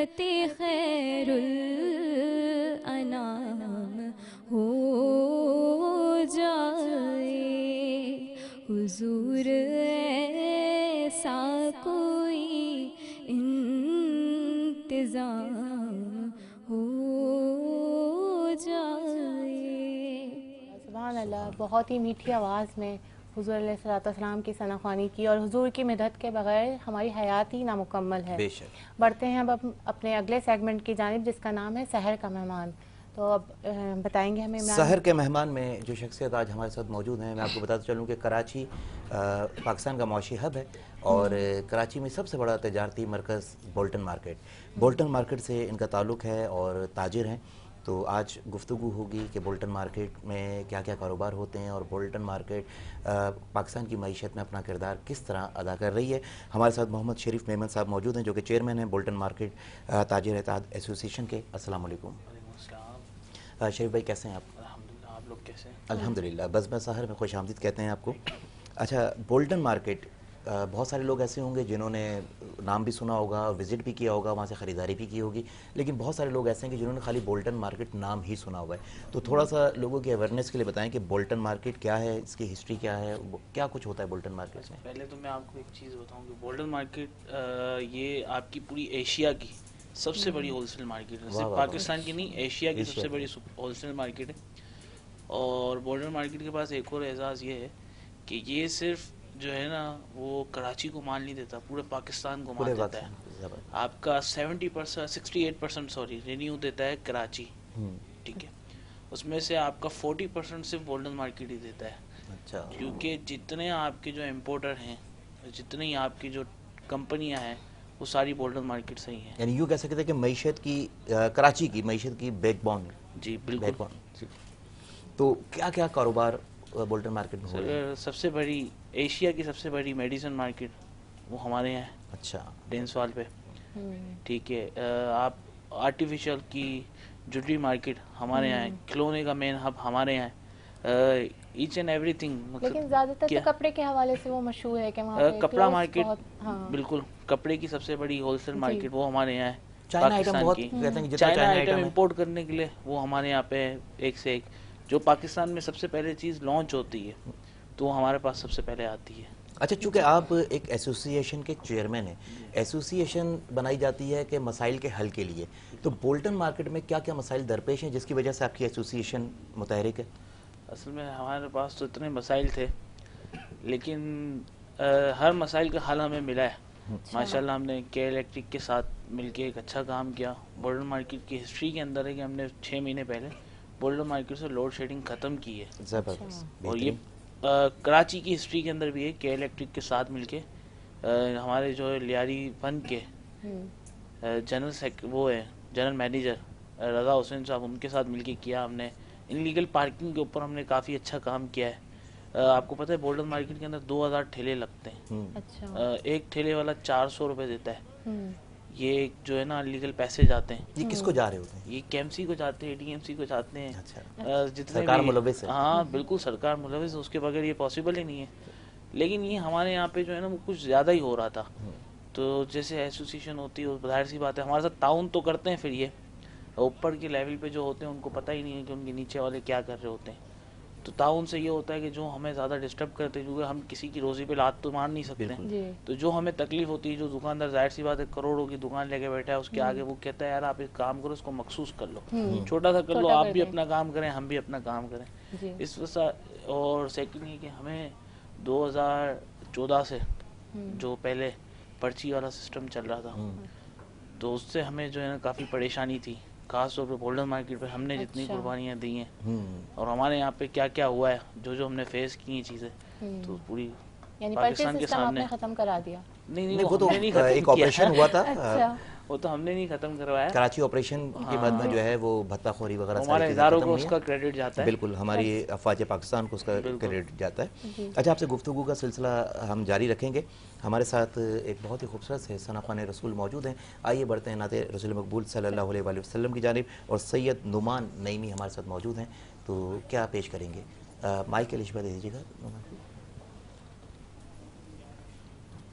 خلقت خیر الانام ہو جائے، حضور ایسا کوئی انتظام ہو جائے۔ سبحان اللہ، بہت ہی میٹھی آواز میں حضور علیہ الصلوۃ والسلام کی ثنا خوانی کی، اور حضور کی مدد کے بغیر ہماری حیات ہی نامکمل ہے۔ بے شک۔ بڑھتے ہیں اب اپنے اگلے سیگمنٹ کی جانب، جس کا نام ہے سحر کا مہمان۔ تو اب بتائیں گے ہمیں عمران۔ سحر کے مہمان میں جو شخصیت آج ہمارے ساتھ موجود ہیں، میں آپ کو بتاتا چلوں کہ کراچی پاکستان کا معاشی ہب ہے، اور کراچی میں سب سے بڑا تجارتی مرکز بولٹن مارکیٹ، بولٹن مارکیٹ سے ان کا تعلق ہے اور تاجر ہیں۔ تو آج گفتگو ہوگی کہ بولٹن مارکیٹ میں کیا کیا کاروبار ہوتے ہیں، اور بولٹن مارکیٹ پاکستان کی معیشت میں اپنا کردار کس طرح ادا کر رہی ہے۔ ہمارے ساتھ محمد شریف میمن صاحب موجود ہیں، جو کہ چیئرمین ہیں بولٹن مارکیٹ تاجر اتحاد ایسوسی ایشن کے۔ السلام علیکم۔ شریف بھائی کیسے ہیں آپ؟ الحمدللہ، آپ لوگ کیسے ہیں؟ الحمدللہ، بس میں سحر میں خوش آمدید کہتے ہیں آپ کو۔ اچھا، بولٹن مارکیٹ، بہت سارے لوگ ایسے ہوں گے جنہوں نے نام بھی سنا ہوگا، وزٹ بھی کیا ہوگا، وہاں سے خریداری بھی کی ہوگی، لیکن بہت سارے لوگ ایسے ہیں کہ جنہوں نے خالی بولٹن مارکیٹ نام ہی سنا ہوا ہے۔ تو تھوڑا سا لوگوں کی اویئرنیس کے لیے بتائیں کہ بولٹن مارکیٹ کیا ہے، اس کی ہسٹری کیا ہے، کیا کچھ ہوتا ہے بولٹن مارکیٹ میں؟ پہلے تو میں آپ کو ایک چیز بتاؤں کہ بولٹن مارکیٹ یہ آپ کی پوری ایشیا کی سب سے بڑی ہول سیل مارکیٹ ہے، صرف پاکستان کی نہیں، ایشیا کی سب سے بڑی ہول سیل مارکیٹ ہے۔ اور بولٹن مارکیٹ کے پاس ایک اور اعزاز یہ ہے کہ یہ صرف جو ہے نا وہ کراچی کو مال نہیں دیتا، پورے پاکستان کو مال دیتا ہے۔ آپ کا 68% رینیو دیتا ہے کراچی، ٹھیک ہے، اس میں سے آپ کا 40% صرف بولٹن مارکیٹ ہی دیتا ہے۔ اچھا، کیونکہ جتنے آپ کے جو امپورٹر ہیں، جتنی آپ کی جو کمپنیاں ہیں، وہ ساری بولٹن مارکیٹ سے ہی ہیں۔ یعنی یوں کہہ سکتے ہیں کہ معیشت کی، کراچی کی معیشت کی بیک بون۔ جی بالکل۔ Backbone. تو کیا کیا کاروبار بولٹن مارکیٹ میں ہو رہے ہیں؟ سب سے بڑی ایشیا کی سب سے بڑی میڈیسن مارکیٹ وہ ہمارے یہاں ہے، اچھا، ڈینس وال پہ، ٹھیک ہے۔ آپ آرٹیفیشل کی جوٹری مارکیٹ ہمارے یہاں ہے، کھلونے کا مین ہب ہمارے یہاں ہے، ایچ اینڈ ایوری تھنگ۔ لیکن زیادہ تر تو کپڑے کے حوالے سے وہ مشہور ہے کہ وہاں پہ کپڑا مارکیٹ، بالکل، کپڑے کی سب سے بڑی ہول سیل مارکیٹ وہ ہمارے یہاں ہے۔ چائنا آئٹم بہت کہتے ہیں کہ جتنا چائنا آئٹم امپورٹ کرنے کے لیے وہ ہمارے یہاں پہ ایک سے ایک، جو پاکستان میں سب سے پہلے چیز لانچ ہوتی ہے تو وہ ہمارے پاس سب سے پہلے آتی ہے۔ اچھا، چونکہ آپ ایک ایسوسی ایشن کے چیئرمین ہیں، ایسوسی ایشن بنائی جاتی ہے کہ مسائل کے حل کے لیے، تو بولٹن مارکیٹ میں کیا کیا مسائل درپیش ہیں جس کی وجہ سے آپ کی ایسوسی ایشن متحرک ہے؟ اصل میں ہمارے پاس تو اتنے مسائل تھے، لیکن ہر مسائل کا حل ہمیں ملا ہے ماشاءاللہ۔ ہم نے کے الیکٹرک کے ساتھ مل کے ایک اچھا کام کیا۔ بولٹن مارکیٹ کی ہسٹری کے اندر ہے کہ ہم نے 6 مہینے پہلے بولٹن مارکیٹ سے لوڈ شیڈنگ ختم کی ہے، زبردست، اور یہ کراچی کی ہسٹری کے اندر بھی ہے۔ کے الیکٹرک کے ساتھ مل کے ہمارے جو لیاری فن کے وہ ہے جنرل مینیجر رضا حسین صاحب، ان کے ساتھ مل کے کیا ہم نے۔ انلیگل پارکنگ کے اوپر ہم نے کافی اچھا کام کیا ہے۔ آپ کو پتہ ہے بولٹن مارکیٹ کے اندر 2000 ٹھیلے لگتے ہیں، ایک ٹھیلے والا 400 روپے دیتا ہے۔ یہ جو ہے نا انلیگل پیسے جاتے ہیں، یہ کس کو جا رہے ہوتے ہیں؟ یہ KMC کو جاتے ہیں، DMC کو جاتے ہیں، جتنے سرکار بھی، ملوث ہے۔ ہاں بالکل سرکار ملوث ہے، اس کے بغیر یہ پاسبل ہی نہیں ہے۔ لیکن یہ ہمارے یہاں پہ جو ہے نا وہ کچھ زیادہ ہی ہو رہا تھا۔ تو جیسے ایسوسیشن ہوتی ہے، ظاہر سی بات ہے ہمارے ساتھ تعاون تو کرتے ہیں، پھر یہ اوپر کے لیول پہ جو ہوتے ہیں ان کو پتہ ہی نہیں ہے کہ ان کے نیچے والے کیا کر رہے ہوتے ہیں۔ تو تعاون سے یہ ہوتا ہے کہ جو ہمیں زیادہ ڈسٹرب کرتے ہیں، کیونکہ ہم کسی کی روزی پہ لات تو مار نہیں سکتے، تو جو ہمیں تکلیف ہوتی ہے، جو دکاندار ظاہر سی بات ہے کروڑوں کی دکان لے کے بیٹھا ہے، اس کے آگے وہ کہتا ہے یار آپ ایک کام کرو، اس کو مخصوص کر لو، چھوٹا سا کر لو، آپ بھی اپنا کام کریں، ہم بھی اپنا کام کریں اس وجہ۔ اور سیکنڈ یہ کہ ہمیں 2014 سے جو پہلے پرچی والا سسٹم چل رہا تھا، تو اس سے ہمیں جو ہے نا کافی پریشانی تھی، خاص طور پہ بولٹن مارکیٹ پہ ہم نے جتنی قربانیاں دی ہیں اور ہمارے یہاں پہ کیا کیا ہوا ہے، جو ہم نے فیس کی ہیں چیزیں، تو پوری پاکستان کے سامنے ختم کرا دیا۔ نہیں وہ تو ایک آپریشن ہوا تھا، وہ تو ہم نے نہیں ختم کروایا، کراچی آپریشن کے بعد میں جو ہے وہ بھتہ خوری وغیرہ ہمارے اداروں کو اس کا کریڈٹ جاتا ہے، بالکل ہماری افواج پاکستان کو اس کا کریڈٹ جاتا ہے۔ اچھا، آپ سے گفتگو کا سلسلہ ہم جاری رکھیں گے۔ ہمارے ساتھ ایک بہت ہی خوبصورت سے ثنا خوان رسول موجود ہیں، آئیے بڑھتے ہیں نعت رسول مقبول صلی اللہ علیہ وآلہ وسلم کی جانب، اور سید نعمان نعیمی ہمارے ساتھ موجود ہیں، تو کیا پیش کریں گے؟ مائک کے لشبہ دے دیجیے گا نعمان کو۔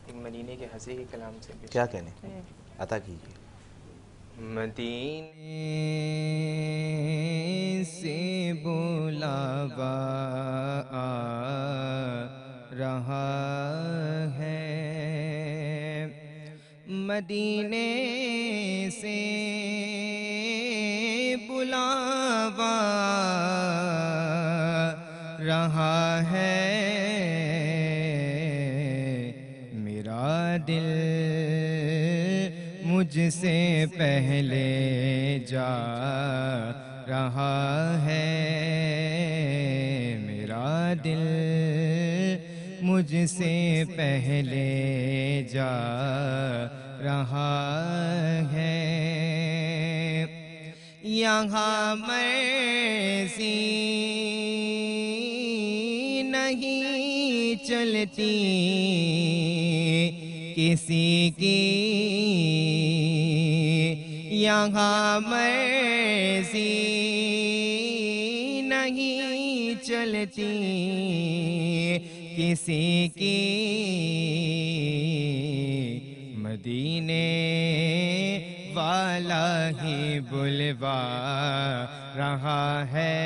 ایک مدینے کے ہنسی کے کلام سے کیا کہنے عطا کیجیے۔ مدینے سے بلاوا آ رہا ہے، مدینے سے بلاوا رہا ہے، میرا دل مجھ سے پہلے جا رہا ہے، میرا دل مجھ سے پہلے جا رہا ہے، یہاں مرضی نہیں چلتی کسی کی، یہاں مرضی نہیں چلتی کسی کی، مدینے والا ہی بلوا رہا ہے،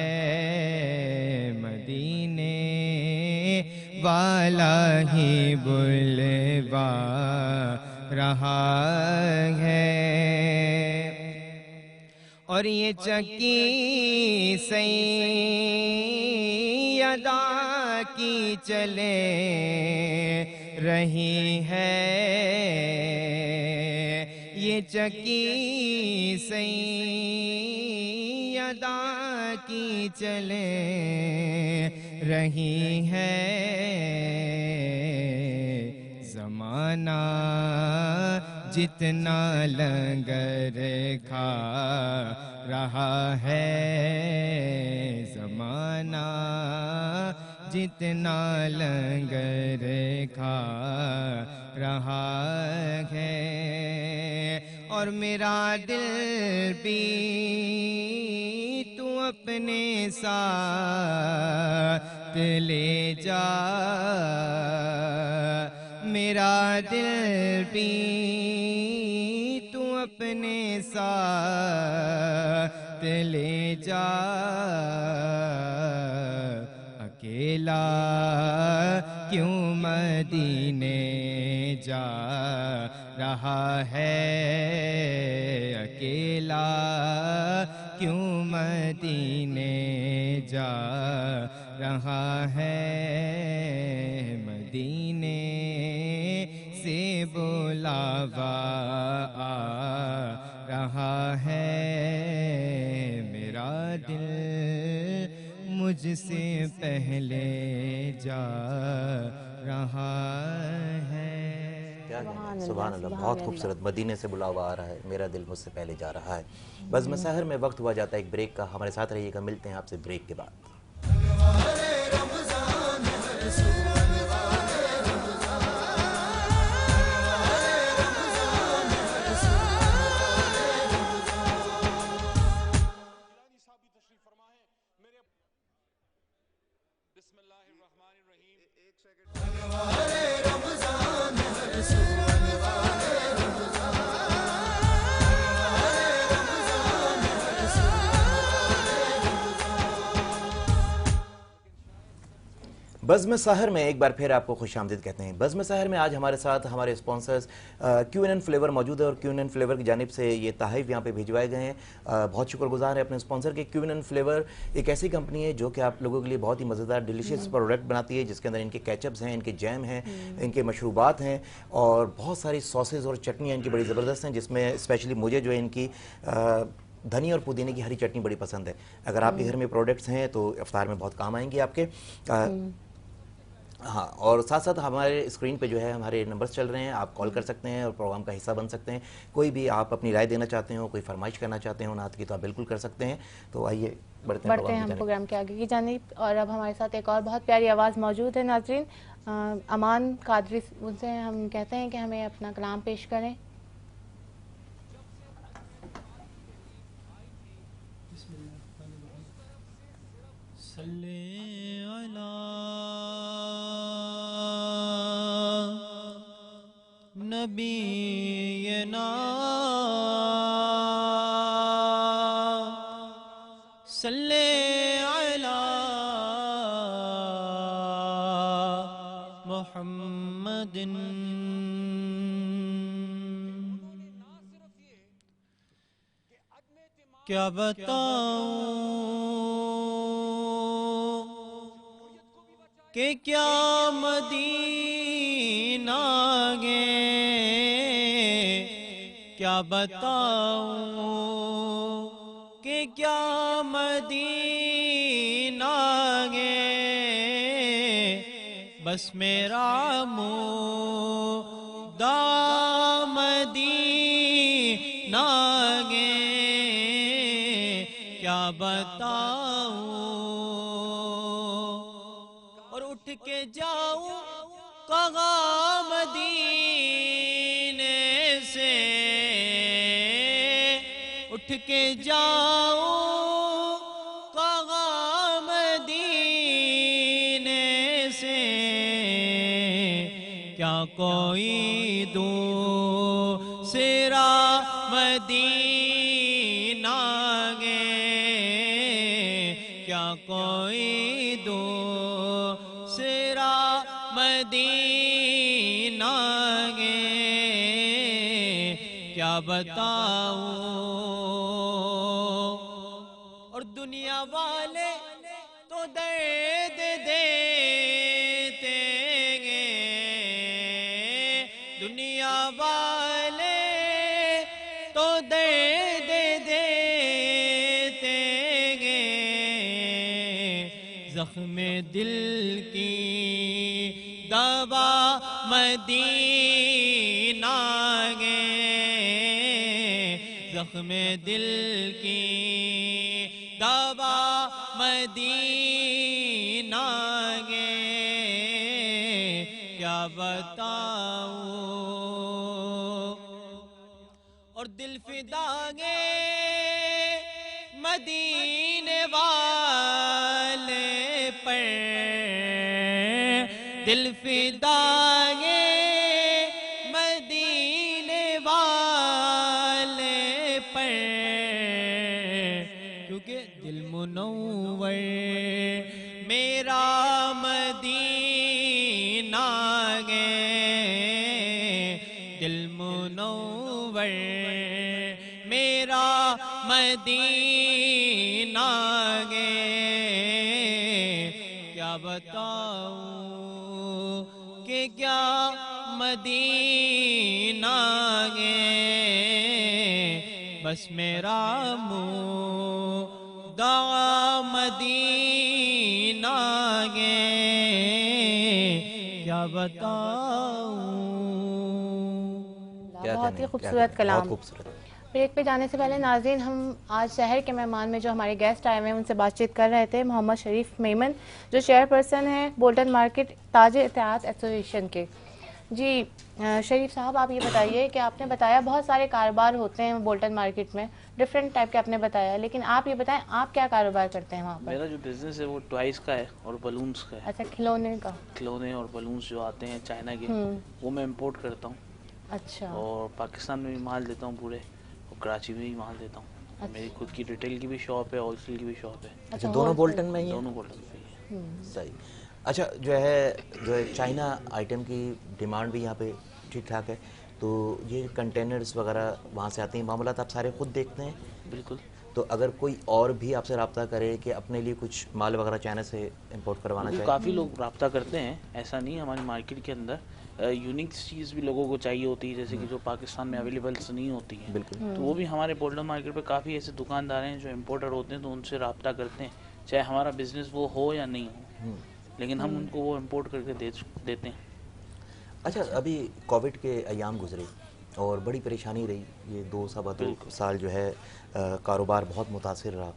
مدینے والا ہی بلوا رہا ہے، اور یہ چکی سیدہ کی چلے رہی ہے، یہ چکی سیدہ کی چلے رہی ہے، زمانہ جتنا لنگر کھا رہا ہے، زمانہ جتنا لنگر کھا رہا ہے، اور میرا دل بھی تو اپنے ساتھ لے جا، میرا دل بھی تو اپنے ساتھ لے جا، اکیلا کیوں مدینے جا رہا ہے، اکیلا کیوں مدینے جا رہا ہے، مدینے سے بلاوا آ رہا ہے، میرا دل مجھ سے پہلے جا رہا ہے۔ سبحان اللہ، بہت خوبصورت، مدینے سے بلاوا آ رہا ہے، میرا دل مجھ سے پہلے جا رہا ہے۔ بزم سحر میں وقت ہوا جاتا ہے ایک بریک کا، ہمارے ساتھ رہیے گا، ملتے ہیں آپ سے بریک کے بعد۔ بزم سحر میں ایک بار پھر آپ کو خوش آمدید کہتے ہیں۔ بزم سحر میں آج ہمارے ساتھ ہمارے اسپانسرز کیو این فلیور موجود ہے، اور کیو این فلیور کی جانب سے یہ تحائف یہاں پہ بھیجوائے گئے ہیں۔ بہت شکر گزار ہے اپنے اسپانسر کے۔ کیو این فلیور ایک ایسی کمپنی ہے جو کہ آپ لوگوں کے لیے بہت ہی مزیدار ڈیلیشیس پروڈکٹ بناتی ہے، جس کے اندر ان کے کیچپس ہیں، ان کے جیم ہیں، ان کے مشروبات ہیں، اور بہت ساری ساسز اور چٹنیاں ان کی بڑی زبردست ہیں، جس میں اسپیشلی مجھے جو ہے ان کی دھنی اور پودینے کی ہری چٹنی بڑی پسند ہے۔ اگر آپ کے گھر میں پروڈکٹس ہیں تو افطار میں بہت کام آئیں گے آپ کے۔ ہاں، اور ساتھ ساتھ ہمارے اسکرین پہ جو ہے ہمارے نمبرز چل رہے ہیں، آپ کال کر سکتے ہیں اور پروگرام کا حصہ بن سکتے ہیں۔ کوئی بھی آپ اپنی رائے دینا چاہتے ہو، کوئی فرمائش کرنا چاہتے ہو نعت کی، تو آپ بالکل کر سکتے ہیں۔ تو آئیے بڑھتے ہیں ہم پروگرام کے آگے کی جانب، اور اب ہمارے ساتھ ایک اور بہت پیاری آواز موجود ہے ناظرین، امان قادری، ان سے ہم کہتے ہیں کہ ہمیں اپنا کلام پیش کریں۔ صلی علی نبینا محمد کیا بتاؤں کہ کیا مدینہ گے، کیا بتاؤں کہ کیا مدینہ گے، بس میرا مدعا مدینہ گے، کیا بتاؤں اور اٹھ کے جاؤں کہاں مدینے سے، اٹھ کے جاؤں کہاں مدینے سے، کیا کوئی دوسرا مدینہ گے، کیا کوئی دوسرا مدینہ گے، کیا بتاؤں اور دنیا والے تو درد دیتے گے، دنیا والے تو درد دیتے گے، زخم دل کی دوا مدینہ گے، زخم دل کی دوا مدینہ گے، کیا بتاؤں اور دل فدا گے مدینے والے پر، دل فدا گے مدینے والے پر، کیونکہ دل منور میرا مدینہ گے، دل منور میرا مدینہ گے، کیا بتاؤں کہ کیا مدینہ گے، بس میرا مدعا مدینہ گے، کیا بتاؤں۔ کیا بہت کہنا ہی ہے، خوبصورت کیا کلام۔ بہت خوبصورت۔ بریک پہ جانے سے پہلے ناظرین، ہم آج شہر کے مہمان میں جو ہمارے گیسٹ آئے ہوئے ہیں ان سے بات چیت کر رہے تھے، محمد شریف میمن جو چیئر پرسن ہیں بولٹن مارکیٹ تاجر اتحاد ایسوسیشن کے۔ جی شریف صاحب، آپ یہ بتائیے کہ آپ نے بتایا بہت سارے کاروبار ہوتے ہیں بولٹن مارکیٹ میں، ڈفرینٹ ٹائپ کے آپ نے بتایا، لیکن آپ یہ بتائیں آپ کیا کاروبار کرتے ہیں وہاں پر؟ میرا جو بزنس ہے وہ ٹوائز کا ہے اور بلونز کا ہے، اچھا، کھلونے کا؟ کھلونے اور بلونز جو آتے ہیں چائنا کے، وہ میں امپورٹ کرتا ہوں، اچھا، اور پاکستان میں بھی مال دیتا ہوں پورے، اور کراچی میں بھی مال دیتا ہوں۔ میری خود کی ریٹیل کی بھی شاپ ہے، ہول سیل کی بھی شاپ ہے، اچھا، دونوں بولٹن میں ہی ہیں؟ دونوں بولٹن پہ ہی ہے۔ صحیح۔ اچھا، جو ہے چائنا آئٹم کی ڈیمانڈ بھی یہاں پہ ٹھیک ٹھاک ہے، تو یہ کنٹینرز وغیرہ وہاں سے آتے ہیں، معاملات آپ سارے خود دیکھتے ہیں؟ بالکل۔ تو اگر کوئی اور بھی آپ سے رابطہ کرے کہ اپنے لیے کچھ مال وغیرہ چائنا سے امپورٹ کروانا چاہے؟ کافی لوگ رابطہ کرتے ہیں، ایسا نہیں، ہماری مارکیٹ کے اندر یونیک چیز بھی لوگوں کو چاہیے ہوتی ہے، جیسے کہ جو پاکستان میں اویلیبل نہیں ہوتی ہیں، بالکل۔ تو وہ بھی ہمارے بولٹن مارکیٹ پہ کافی ایسے دکاندار ہیں جو امپورٹر ہوتے ہیں، تو ان سے رابطہ کرتے ہیں، چاہے ہمارا بزنس وہ ہو یا نہیں ہو، لیکن ہم ان کو وہ امپورٹ کر کے دیتے ہیں۔ اچھا، ابھی کووڈ کے ایام گزرے اور بڑی پریشانی رہی، یہ 2 سال جو ہے کاروبار بہت متاثر رہا،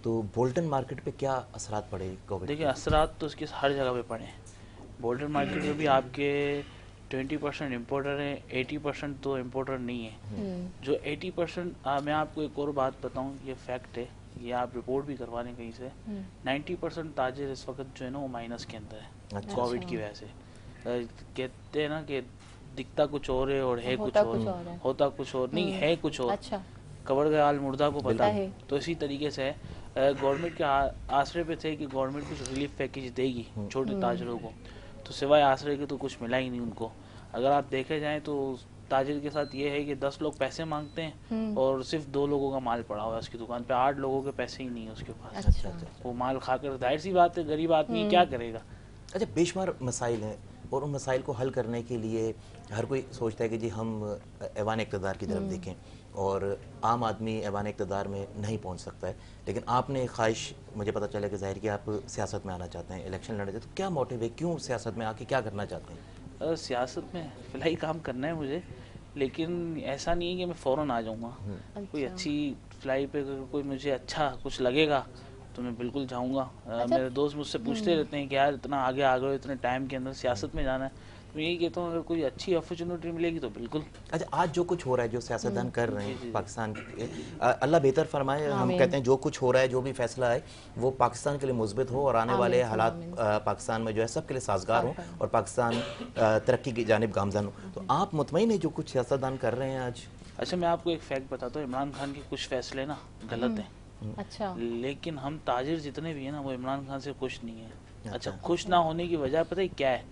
تو بولٹن مارکیٹ پہ کیا اثرات پڑے کووڈ؟ دیکھیں، اثرات تو اس کے ہر جگہ پہ پڑے ہیں۔ بولٹن مارکیٹ میں بھی آپ کے 20% امپورٹر ہیں، 80% تو امپورٹر نہیں ہیں۔ جو 80%، میں آپ کو ایک اور بات بتاؤں، یہ فیکٹ ہے، یہ آپ رپورٹ بھی کروا لیں کہیں سے، 90% تاجر اس وقت جو ہے نا وہ مائنس کے اندر ہے کووڈ کی وجہ سے۔ کہتے ہیں نا کہ دکھتا کچھ اور ہے اور ہے کچھ اور، ہوتا کچھ اور نہیں ہے کچھ اور، قبر کا حال مردہ کو پتہ ہے۔ تو اسی طریقے سے گورنمنٹ کے آسرے پہ تھے کہ گورنمنٹ کچھ ریلیف پیکیج دے گی چھوٹے تاجروں کو، تو سوائے آسرے کے تو کچھ ملا ہی نہیں ان کو. اگر آپ دیکھے جائیں تو تاجر کے ساتھ یہ ہے کہ 10 لوگ پیسے مانگتے ہیں اور صرف 2 لوگوں کا مال پڑا ہوا ہے اس کی دکان پہ, 8 لوگوں کے پیسے ہی نہیں ہیں اس کے پاس. اچھا وہ مال کھا کر ظاہر سی بات ہے غریب آدمی کیا کرے گا. اچھا, بے شمار مسائل ہیں اور ان مسائل کو حل کرنے کے لیے ہر کوئی سوچتا ہے کہ جی ہم ایوان اقتدار کی طرف دیکھیں, اور عام آدمی ایوان اقتدار میں نہیں پہنچ سکتا ہے. لیکن آپ نے خواہش, مجھے پتہ چلا کہ ظاہر کہ آپ سیاست میں آنا چاہتے ہیں, الیکشن لڑنا چاہتے ہیں, تو کیا موٹیو ہے, کیوں سیاست میں آ کے کیا کرنا چاہتے ہیں؟ سیاست میں فی الحال کام کرنا ہے مجھے, لیکن ایسا نہیں ہے کہ میں فوراً آ جاؤں گا. کوئی اچھی فلائی پہ اگر کوئی مجھے اچھا کچھ لگے گا تو میں بالکل جاؤں گا. میرے دوست مجھ سے پوچھتے رہتے ہیں کہ یار اتنا آگے آ گئے, اتنے ٹائم کے اندر سیاست میں جانا ہے, تو میں یہی کہتا ہوں اگر کوئی اچھی اپرچونیٹی ملے گی تو بالکل. اچھا, آج جو کچھ ہو رہا ہے, جو سیاستدان کر رہے ہیں پاکستان کے, اللہ بہتر فرمائے. ہم کہتے ہیں جو کچھ ہو رہا ہے, جو بھی فیصلہ ہے وہ پاکستان کے لیے مثبت ہو اور آنے والے حالات پاکستان میں جو ہے سب کے لیے سازگار ہوں اور پاکستان ترقی کی جانب گامزن ہو. تو آپ مطمئن ہیں جو کچھ سیاستدان کر رہے ہیں آج؟ اچھا, میں آپ کو ایک فیکٹ بتاتا ہوں. عمران خان کے کچھ فیصلے نا غلط ہیں, اچھا, لیکن ہم تاجر جتنے بھی ہیں نا وہ عمران خان سے خوش نہیں ہیں. اچھا, خوش نہ ہونے کی وجہ پتہ ہے کیا ہے؟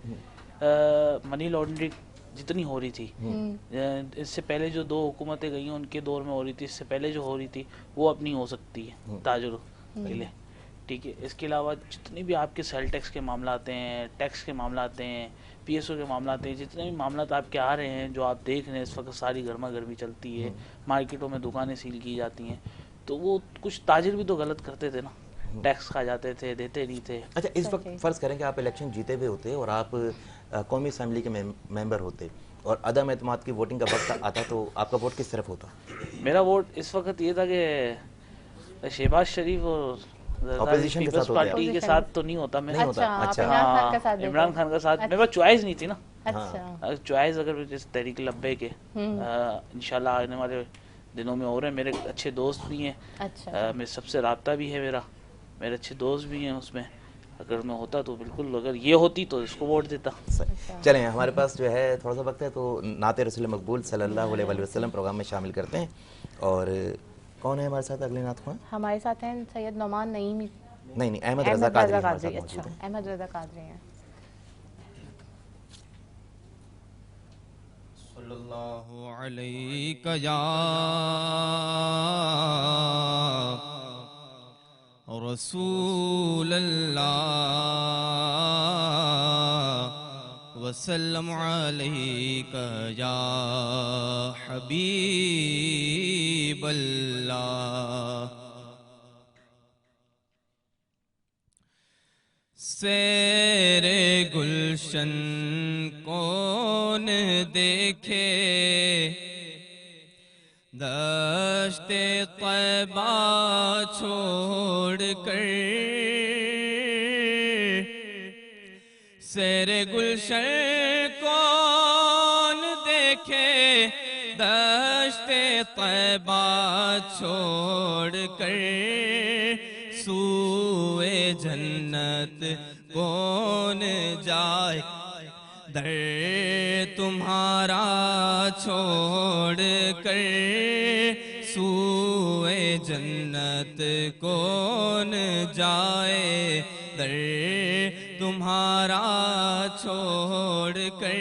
منی لانڈرنگ جتنی ہو رہی تھی اس سے پہلے جو 2 حکومتیں گئی ہیں ان کے دور میں ہو رہی تھی, اس سے پہلے جو ہو رہی تھی وہ اب نہیں ہو سکتی ہے تاجروں کے لیے. ٹھیک ہے, اس کے علاوہ جتنے بھی آپ کے سیل ٹیکس کے معاملات ہیں, ٹیکس کے معاملات ہیں, پی ایس او کے معاملات ہیں, جتنے بھی معاملات آپ کے آ رہے ہیں جو آپ دیکھ رہے ہیں اس وقت, ساری گرما گرمی چلتی ہے, مارکیٹوں میں دکانیں سیل کی جاتی ہیں, تو وہ کچھ تاجر بھی تو غلط کرتے تھے نا, ٹیکس کھا جاتے تھے, دیتے نہیں تھے. اچھا, اس وقت فرض کریں کہ آپ الیکشن جیتے ہوئے ہوتے اور آپ قومی اسمبلی کے ممبر ہوتے اور عدم اعتماد کی ووٹنگ کا وقت آتا, تو آپ کا ووٹ کس طرف ہوتا؟ میرا ووٹ اس وقت یہ تھا کہ شہباز شریف اور اپوزیشن کے ساتھ پارٹی کے ساتھ تو نہیں ہوتا. میں اچھا, عمران خان کا ساتھ, میرے پاس چوائس نہیں تھی نا. اچھا, چوائس اگر جس تحریک لبیک کے انشاءاللہ آنے والے دنوں میں ہو رہے ہیں. میرے اچھے دوست بھی ہیں, میرے سب سے رابطہ بھی ہے, میرے اچھے دوست بھی ہیں اس میں. اگر میں ہوتا تو بالکل, اگر یہ ہوتی تو اس کو ووٹ دیتا. چلیں, ہمارے پاس جو ہے تھوڑا سا وقت ہے, تو نعت رسول مقبول صلی اللہ علیہ وآلہ وسلم پروگرام میں شامل کرتے ہیں. اور کون ہے ہمارے ساتھ اگلے نعت خواں؟ ہمارے ساتھ ہیں سید نعمان نعیمی. نہیں, احمد رضا قادری ہمارے ساتھ موجود اچھا, ہیں. احمد رضا قادری ہیں. صلی اللہ علیہ یا رسول اللہ وسلم علیک یا حبیب اللہ. سیر گلشن کون دیکھے, دشت طیبہ چھوڑ کر. سیر گلشن کون دیکھے, دشت طیبہ چھوڑ کر. سوئے جنت کون جائے, در تمہارا چھوڑ کر. سوئے جنت کون جائے, در تمہارا چھوڑ کر.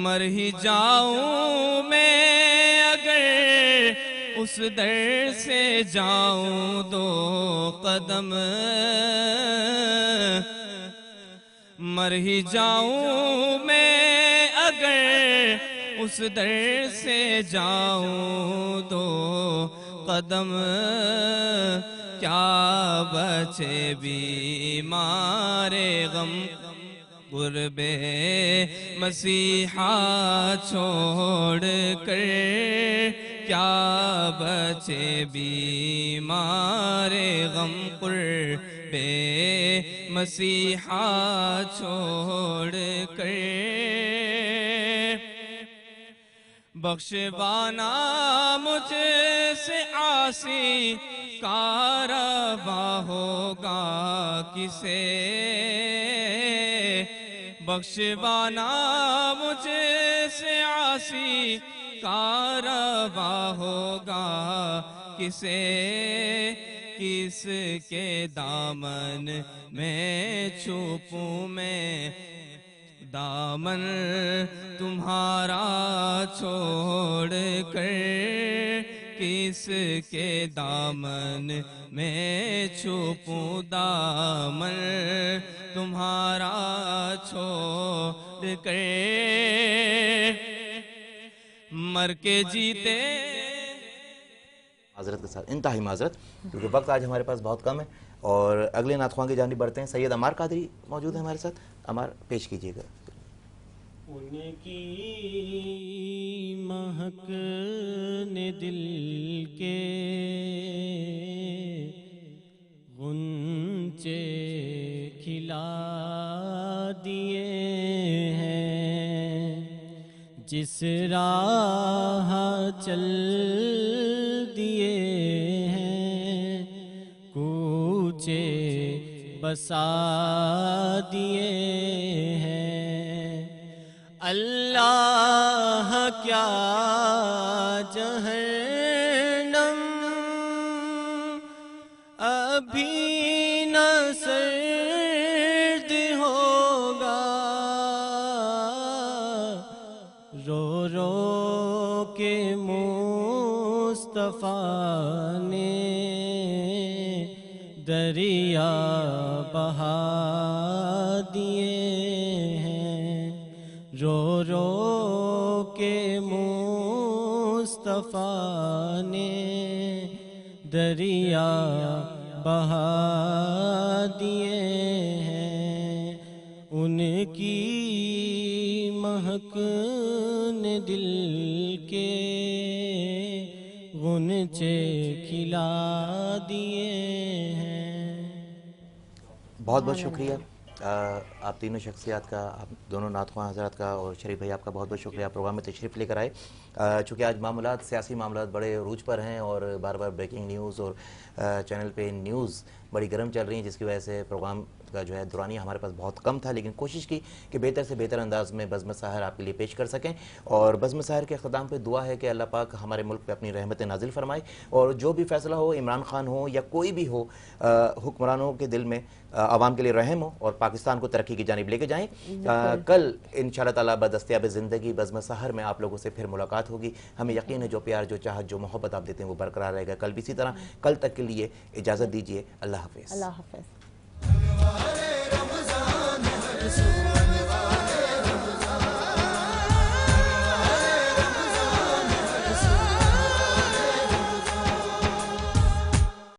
مر ہی جاؤں میں اگر اس در سے جاؤں 2 قدم, مر ہی جاؤں میں اگر اس در سے جاؤں 2 قدم. کیا بچے بیمار غم قرب مسیحا چھوڑ کر. کیا بچے بیمار غم قرب مسیحا چھوڑ کر. بخشوانا مجھ سے عاصی کارواں ہوگا کسے, بخشوانا مجھ سے عاصی کارواں ہوگا کسے. کس کے دامن میں چھپوں میں، دامن تمہارا چھوڑ کر کس کے دامن میں چھپوں، دامن تمہارا چھوڑ کر، مر کے جیتے۔ معذرت کے ساتھ، انتہائی معذرت، کیونکہ وقت آج ہمارے پاس بہت کم ہے، اور اگلے نعت خواں کی جانب بڑھتے ہیں۔ سید عمار قادری موجود ہیں ہمارے ساتھ، عمار پیش کیجیے گا۔ ان کی مہک نے دل کے غنچے کھلا دیے ہیں، جس راہ چل دیے ہیں کوچے بسا دیے ہیں۔ اللہ کیا جہنم ابھی نہ سرد ہوگا، رو رو کے مصطفیٰ نے دریا بہا دیے ہیں، رو رو کے مصطفیٰ نے دریا بہا دیے ہیں۔ ان کی مہک نے دل کے غنچے کھلا دیے ہیں۔ بہت بہت شکریہ آپ تینوں شخصیات کا، آپ دونوں نعت خواں حضرات کا، اور شریف بھائی آپ کا بہت بہت شکریہ، آپ پروگرام میں تشریف لے کر آئے۔ چونکہ آج معاملات، سیاسی معاملات بڑے عروج پر ہیں، اور بار بار بریکنگ نیوز اور چینل پہ نیوز بڑی گرم چل رہی ہیں، جس کی وجہ سے پروگرام کا جو ہے دورانیہ ہمارے پاس بہت کم تھا، لیکن کوشش کی کہ بہتر سے بہتر انداز میں بزم سحر آپ کے لیے پیش کر سکیں، اور بزم سحر کے اختتام پہ دعا ہے کہ اللہ پاک ہمارے ملک پہ اپنی رحمت نازل فرمائے، اور جو بھی فیصلہ ہو، عمران خان ہو یا کوئی بھی ہو، حکمرانوں کے دل میں عوام کے لیے رحم ہو، اور پاکستان کو ترقی کی جانب لے کے جائیں۔ کل انشاءاللہ تعالیٰ بدستیاب زندگی بزم سحر میں آپ لوگوں سے پھر ملاقات ہوگی۔ ہمیں یقین ہے جو پیار، جو چاہت، جو محبت آپ دیتے ہیں وہ برقرار رہے گا، کل بھی اسی طرح۔ کل تک کے لیے اجازت دیجیے، اللہ حافظ۔ اللہ حافظ۔